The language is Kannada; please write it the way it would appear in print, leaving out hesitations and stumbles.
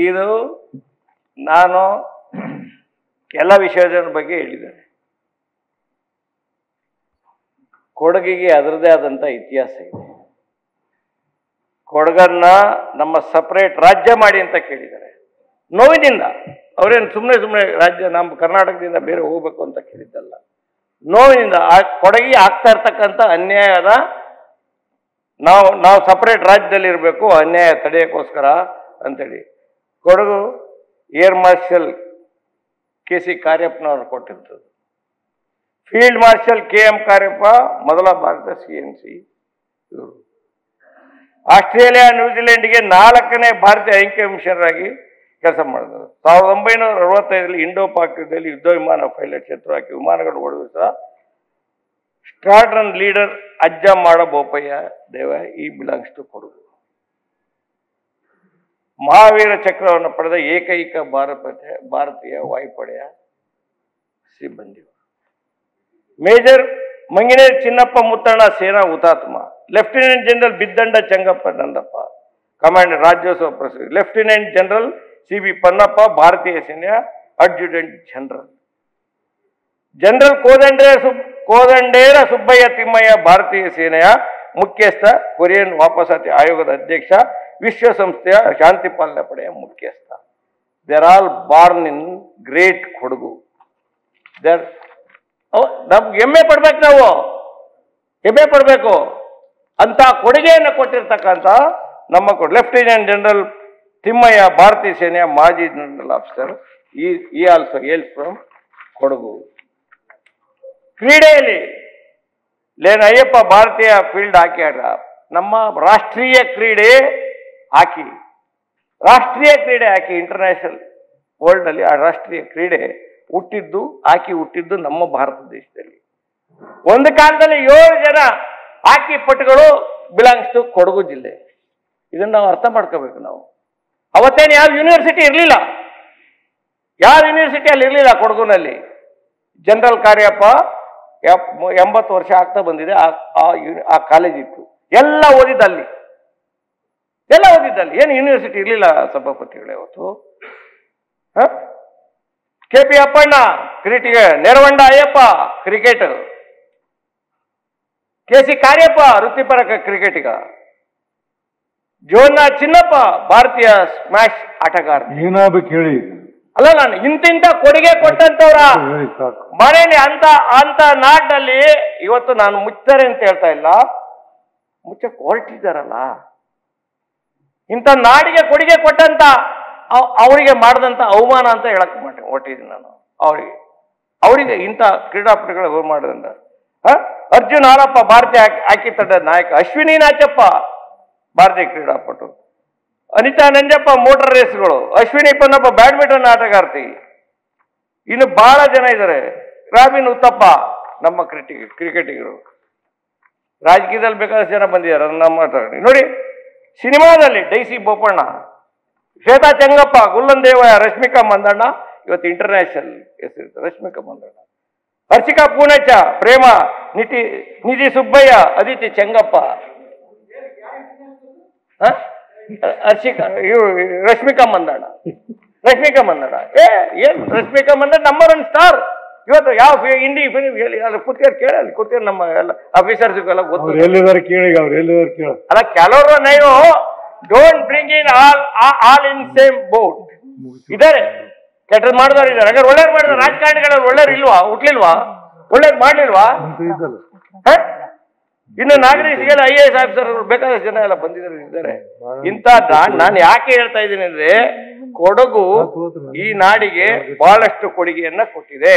ಇದು ನಾನು ಎಲ್ಲ ವಿಷಯದ ಬಗ್ಗೆ ಹೇಳಿದ್ದೇನೆ. ಕೊಡಗಿಗೆ ಅದರದೇ ಆದಂಥ ಇತಿಹಾಸ ಇದೆ. ಕೊಡಗನ್ನ ನಮ್ಮ ಸಪರೇಟ್ ರಾಜ್ಯ ಮಾಡಿ ಅಂತ ಕೇಳಿದ್ದಾರೆ. ನೋವಿನಿಂದ, ಅವರೇನು ಸುಮ್ಮನೆ ರಾಜ್ಯ ನಮ್ಮ ಕರ್ನಾಟಕದಿಂದ ಬೇರೆ ಹೋಗ್ಬೇಕು ಅಂತ ಕೇಳಿದ್ದಲ್ಲ. ನೋವಿನಿಂದ ಆ ಕೊಡಗಿಗೆ ಆಗ್ತಾ ಇರ್ತಕ್ಕಂಥ ಅನ್ಯಾಯದ ನಾವು ಸಪರೇಟ್ ರಾಜ್ಯದಲ್ಲಿ ಇರಬೇಕು, ಅನ್ಯಾಯ ತಡೆಯೋಕ್ಕೋಸ್ಕರ ಅಂತೇಳಿ Kodagu air marshal K C ಕಾರ್ಯಪ್ಪನವರು ಕೊಟ್ಟಿರ್ತದೆ. Field marshal K M Kariappa ಮೊದಲ ಭಾರತ CNC ಇವರು. ಆಸ್ಟ್ರೇಲಿಯಾ ನ್ಯೂಜಿಲೆಂಡ್ಗೆ 4ನೇ ಭಾರತೀಯ ಅಂಕಿಅಂಶರ್ ಆಗಿ ಕೆಲಸ ಮಾಡಿದರು. 1965 ಇಂಡೋ ಪಾಕ್ ಯುದ್ಧದಲ್ಲಿ ಯುದ್ಧ ವಿಮಾನ ಪೈಲಟ್ ಶತ್ರು ಹಾಕಿ ವಿಮಾನಗಳು ಹೊಡೆದ ಸ್ಕ್ವಾಡ್ರನ್ ಲೀಡರ್ ಅಜ್ಜ ಮಾಡ ಬೋಪಯ್ಯ ದೇವ ಈ ಬಿಲಾಂಗ್ಸ್ ಟು ಕೊಡಗು. ಮಹಾವೀರ ಚಕ್ರವನ್ನು ಪಡೆದ ಏಕೈಕ ಭಾರತೀಯ ವಾಯುಪಡೆಯ ಸಿಬ್ಬಂದಿ. ಮೇಜರ್ ಮಂಗಿನೇರ್ ಚಿನ್ನಪ್ಪ ಮುತ್ತಣ್ಣ ಸೇನಾ ಹುತಾತ್ಮ. Lieutenant general Biddanda Changappa Nandappa commander Rajyotsava ಪ್ರಶಸ್ತಿ. ಲೆಫ್ಟಿನೆಂಟ್ ಜನರಲ್ CB ಪನ್ನಪ್ಪ ಭಾರತೀಯ ಸೇನೆಯ ಅಡ್ಜುಟೆಂಟ್ ಜನರಲ್. ಜನರಲ್ ಕೋದಂಡೇರ ಸುಬ್ಬಯ್ಯ ತಿಮ್ಮಯ್ಯ ಭಾರತೀಯ ಸೇನೆಯ ಮುಖ್ಯಸ್ಥ. ಕೊರಿಯನ್ ವಾಪಸಾತಿ ಆಯೋಗದ ಅಧ್ಯಕ್ಷ. ವಿಶ್ವಸಂಸ್ಥೆಯ ಶಾಂತಿ ಪಾಲನಾ ಪಡೆಯ ಮುಖ್ಯಸ್ಥ. There all born in great Kodagu. ನಮ್ಗೆ ಹೆಮ್ಮೆ ಪಡ್ಬೇಕು, ನಾವು ಹೆಮ್ಮೆ ಪಡಬೇಕು ಅಂತ ಕೊಡುಗೆಯನ್ನು ಕೊಟ್ಟಿರ್ತಕ್ಕಂಥ ನಮ್ಮ ಲೆಫ್ಟಿನೆಂಟ್ ಜನರಲ್ ತಿಮ್ಮಯ್ಯ ಭಾರತೀಯ ಸೇನೆಯ ಮಾಜಿ ಜನರಲ್ ಆಫೀಸರ್. ಈ ಆಲ್ಸೋ ಹೇಲ್ಸ್ ಫ್ರಮ್ ಕೊಡಗು. ಕ್ರೀಡೆಯಲ್ಲಿ ಅಯ್ಯಪ್ಪ ಭಾರತೀಯ ಫೀಲ್ಡ್ ಹಾಕಿ ಆಟ. ನಮ್ಮ ರಾಷ್ಟ್ರೀಯ ಕ್ರೀಡೆ ಹಾಕಿ, ರಾಷ್ಟ್ರೀಯ ಕ್ರೀಡೆ ಹಾಕಿ ಇಂಟರ್ನ್ಯಾಷನಲ್ ವರ್ಲ್ಡ್ನಲ್ಲಿ ಆ ರಾಷ್ಟ್ರೀಯ ಕ್ರೀಡೆ ಹುಟ್ಟಿದ್ದು ನಮ್ಮ ಭಾರತ ದೇಶದಲ್ಲಿ. ಒಂದು ಕಾಲದಲ್ಲಿ 7 ಜನ ಹಾಕಿ ಪಟುಗಳು ಬಿಲಾಂಗ್ಸ್ ಟು ಕೊಡಗು ಜಿಲ್ಲೆ. ಇದನ್ನು ನಾವು ಅರ್ಥ ಮಾಡ್ಕೋಬೇಕು. ನಾವು ಅವತ್ತೇನು ಯಾವ ಯೂನಿವರ್ಸಿಟಿ ಇರಲಿಲ್ಲ, ಯಾವ ಯೂನಿವರ್ಸಿಟಿಯಲ್ಲಿ ಇರಲಿಲ್ಲ ಕೊಡಗುನಲ್ಲಿ. ಜನರಲ್ ಕಾರ್ಯಪ್ಪ 80 ವರ್ಷ ಆಗ್ತಾ ಬಂದಿದೆ. ಆ ಕಾಲೇಜ್ ಇತ್ತು, ಎಲ್ಲ ಓದಿದ್ದಲ್ಲಿ, ಏನು ಯೂನಿವರ್ಸಿಟಿ ಇರಲಿಲ್ಲ ಸಭಾಪತಿಗಳೇ ಅವತ್ತು. KP ಅಪ್ಪಣ್ಣ ಕ್ರಿಕೆಟಿಗ, ನೆರವಂಡ ಅಯ್ಯಪ್ಪ ಕ್ರಿಕೆಟ್, KC ಕಾರ್ಯಪ್ಪ ವೃತ್ತಿಪರ ಕ್ರಿಕೆಟಿಗ, ಜೋನ್ನ ಚಿನ್ನಪ್ಪ ಭಾರತೀಯ ಸ್ಮ್ಯಾಶ್ ಆಟಗಾರ. ಹೇಳಿ ಅಲ್ಲ, ನಾನು ಇಂತಿಂತ ಕೊಡುಗೆ ಕೊಟ್ಟಂತವ್ರ ಮನೆಯಲ್ಲಿ ಅಂತ ನಾಡಿನಲ್ಲಿ ಇವತ್ತು ನಾನು ಮುಚ್ತಾರೆ ಅಂತ ಹೇಳ್ತಾ ಇಲ್ಲ, ಮುಚ್ಚಕ್ಕೆ ಹೊರಟಿದ್ದಾರಲ್ಲ. ಇಂಥ ನಾಡಿಗೆ ಕೊಡುಗೆ ಕೊಟ್ಟಂತ ಅವರಿಗೆ ಮಾಡಿದಂಥ ಅವಮಾನ ಅಂತ ಹೇಳಕ್ ಹೊರಟಿದ್ದೀನಿ ನಾನು. ಅವರಿಗೆ ಇಂಥ ಕ್ರೀಡಾಪಟುಗಳು ಮಾಡಿದಂತ ಅರ್ಜುನ್ ಹಾಲಪ್ಪ ಭಾರತೀಯ ಹಾಕಿ ತಂಡದ ನಾಯಕ. ಅಶ್ವಿನಿ ನಾಚಪ್ಪ ಭಾರತೀಯ ಕ್ರೀಡಾಪಟು. ಅನಿತಾ ನಂಜಪ್ಪ ಮೋಟಾರ್ ರೇಸ್ಗಳು. ಅಶ್ವಿನಿ ಪನ್ನಪ್ಪ ಬ್ಯಾಡ್ಮಿಂಟನ್ ಆಟಗಾರ್ತಿ. ಇನ್ನು ಬಹಳ ಜನ ಇದ್ದಾರೆ. ರಾಬಿನ್ ಉತ್ತಪ್ಪ ನಮ್ಮ ಕ್ರಿಕೆಟಿಗರು. ರಾಜಕೀಯದಲ್ಲಿ ಬೇಕಾದಷ್ಟು ಜನ ಬಂದಿದ್ದಾರೆ ನಮ್ಮ ನೋಡಿ. ಸಿನಿಮಾದಲ್ಲಿ ಡೈಸಿ ಬೋಪಣ್ಣ, ಶ್ವೇತಾ ಚೆಂಗಪ್ಪ, ಗುಲ್ಲನ್ ದೇವಯ್ಯ, ರಶ್ಮಿಕಾ ಮಂದಣ್ಣ. ಇವತ್ತು ಇಂಟರ್ನ್ಯಾಷನಲ್ ಹೆಸರು ರಶ್ಮಿಕಾ ಮಂದಣ್ಣ. ಹರ್ಷಿಕಾ ಪೂನಚ್ಚ, ಪ್ರೇಮ, ನಿಧಿ ಸುಬ್ಬಯ್ಯ, ಅದಿತಿ ಚೆಂಗಪ್ಪ, ರಶ್ಮಿಕಾ ಮಂದಣ್ಣ. ಏನು ರಶ್ಮಿಕಾ ಮಂದಣ್ಣ ನಂಬರ್ 1 ಸ್ಟಾರ್. ಇವತ್ತು ಯಾವ ಹಿಂದಿ ಫಿಲ್ಮ್ ಹೇಳಿ ಅಲ್ಲಿ ಕೂತ್ಕೊಂಡು ನಮ್ಮ ಎಲ್ಲ ಆಫೀಸರ್ಸ್ಗೆಲ್ಲ ಗೊತ್ತು. ಅಲ್ಲ, ಕೆಲವರು ನೀವು don't bring in all in same boat ಇದ್ದಾರೆ. ಕೆಟ್ಟದ್ ಮಾಡಿದವ್ರು ಇದ್ದಾರೆ. ಹಾಗಾದ್ರೆ ಒಳ್ಳೇದು ಮಾಡಿದ್ರು ರಾಜಕಾರಣಿಗಳಲ್ಲಿ ಒಳ್ಳೇರು ಇಲ್ವಾ? ಹುಟ್ಲಿಲ್ವಾ? ಒಳ್ಳೇದು ಮಾಡ್ಲಿಲ್ವಾ? ಇನ್ನು ನಾಗರಿಕರಿಗೆಲ್ಲ IAS ಆಫೀಸರ್ ಬೇಕಾದಷ್ಟು ಜನ ಎಲ್ಲ ಬಂದಿದ್ದಾರೆ. ಇಂಥ ನಾನು ಯಾಕೆ ಹೇಳ್ತಾ ಇದ್ದೀನಿ ಅಂದ್ರೆ, ಕೊಡಗು ಈ ನಾಡಿಗೆ ಬಹಳಷ್ಟು ಕೊಡುಗೆಯನ್ನ ಕೊಟ್ಟಿದೆ.